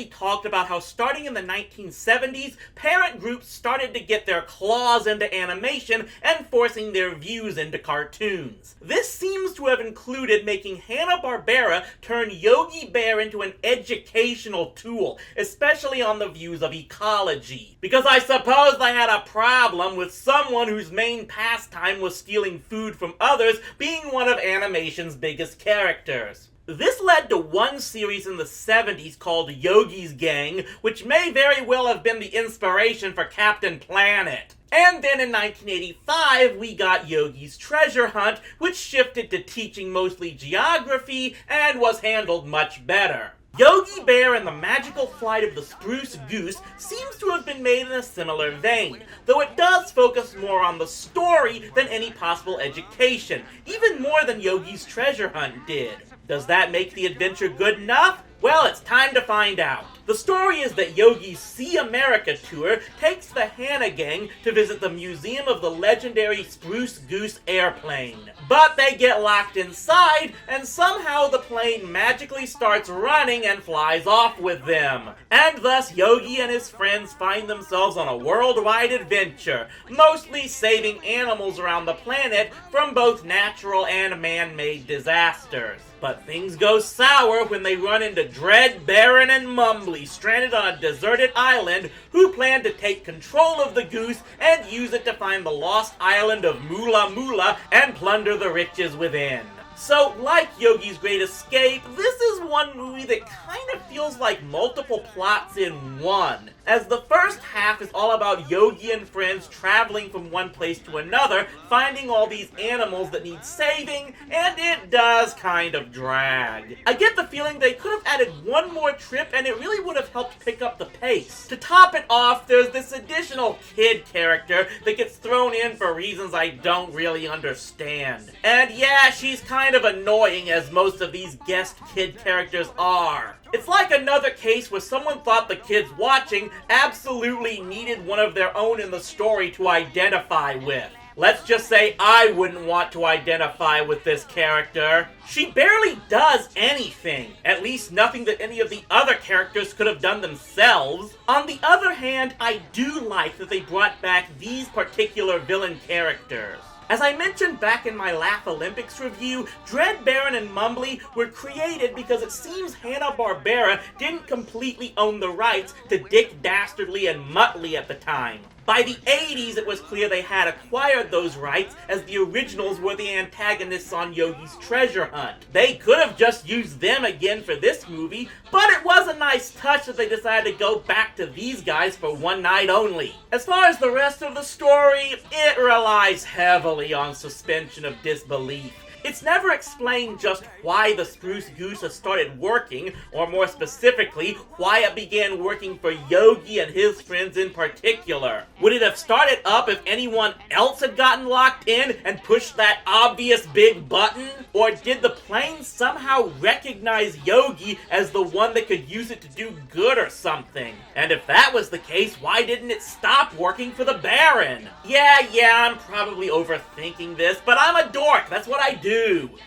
previously talked about how starting in the 1970s, parent groups started to get their claws into animation and forcing their views into cartoons. This seems to have included making Hanna-Barbera turn Yogi Bear into an educational tool, especially on the views of ecology. Because I suppose they had a problem with someone whose main pastime was stealing food from others being one of animation's biggest characters. This led to one series in the 70s called Yogi's Gang, which may very well have been the inspiration for Captain Planet. And then in 1985, we got Yogi's Treasure Hunt, which shifted to teaching mostly geography and was handled much better. Yogi Bear and the Magical Flight of the Spruce Goose seems to have been made in a similar vein, though it does focus more on the story than any possible education, even more than Yogi's Treasure Hunt did. Does that make the adventure good enough? Well, it's time to find out. The story is that Yogi's See America tour takes the Hanna gang to visit the museum of the legendary Spruce Goose airplane. But they get locked inside, and somehow the plane magically starts running and flies off with them. And thus Yogi and his friends find themselves on a worldwide adventure, mostly saving animals around the planet from both natural and man-made disasters. But things go sour when they run into Dread, Baron, and Mumbly stranded on a deserted island who plan to take control of the goose and use it to find the lost island of Mula Mula and plunder the riches within. So, like Yogi's Great Escape, this is one movie that kind of feels like multiple plots in one, as the first half is all about Yogi and friends traveling from one place to another, finding all these animals that need saving, and it does kind of drag. I get the feeling they could have added one more trip and it really would have helped pick up the pace. To top it off, there's this additional kid character that gets thrown in for reasons I don't really understand. And yeah, she's kind of annoying, as most of these guest kid characters are. It's like another case where someone thought the kids watching absolutely needed one of their own in the story to identify with. Let's just say I wouldn't want to identify with this character. She barely does anything, at least nothing that any of the other characters could have done themselves. On the other hand, I do like that they brought back these particular villain characters. As I mentioned back in my Laugh Olympics review, Dread, Baron, and Mumbly were created because it seems Hanna-Barbera didn't completely own the rights to Dick Dastardly and Muttley at the time. By the 80s, it was clear they had acquired those rights, as the originals were the antagonists on Yogi's Treasure Hunt. They could have just used them again for this movie, but it was a nice touch that they decided to go back to these guys for one night only. As far as the rest of the story, it relies heavily on suspension of disbelief. It's never explained just why the Spruce Goose has started working, or more specifically, why it began working for Yogi and his friends in particular. Would it have started up if anyone else had gotten locked in and pushed that obvious big button? Or did the plane somehow recognize Yogi as the one that could use it to do good or something? And if that was the case, why didn't it stop working for the Baron? Yeah, I'm probably overthinking this, but I'm a dork, that's what I do.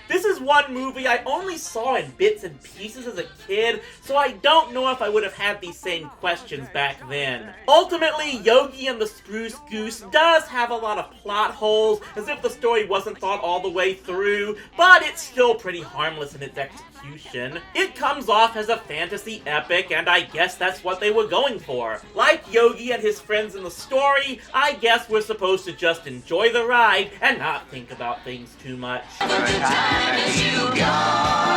This is one movie I only saw in bits and pieces as a kid, so I don't know if I would have had these same questions back then. Ultimately, Yogi and the Spruce Goose does have a lot of plot holes, as if the story wasn't thought all the way through, but it's still pretty harmless in its execution. It comes off as a fantasy epic, and I guess that's what they were going for. Like Yogi and his friends in the story, I guess we're supposed to just enjoy the ride and not think about things too much. The time that you gone.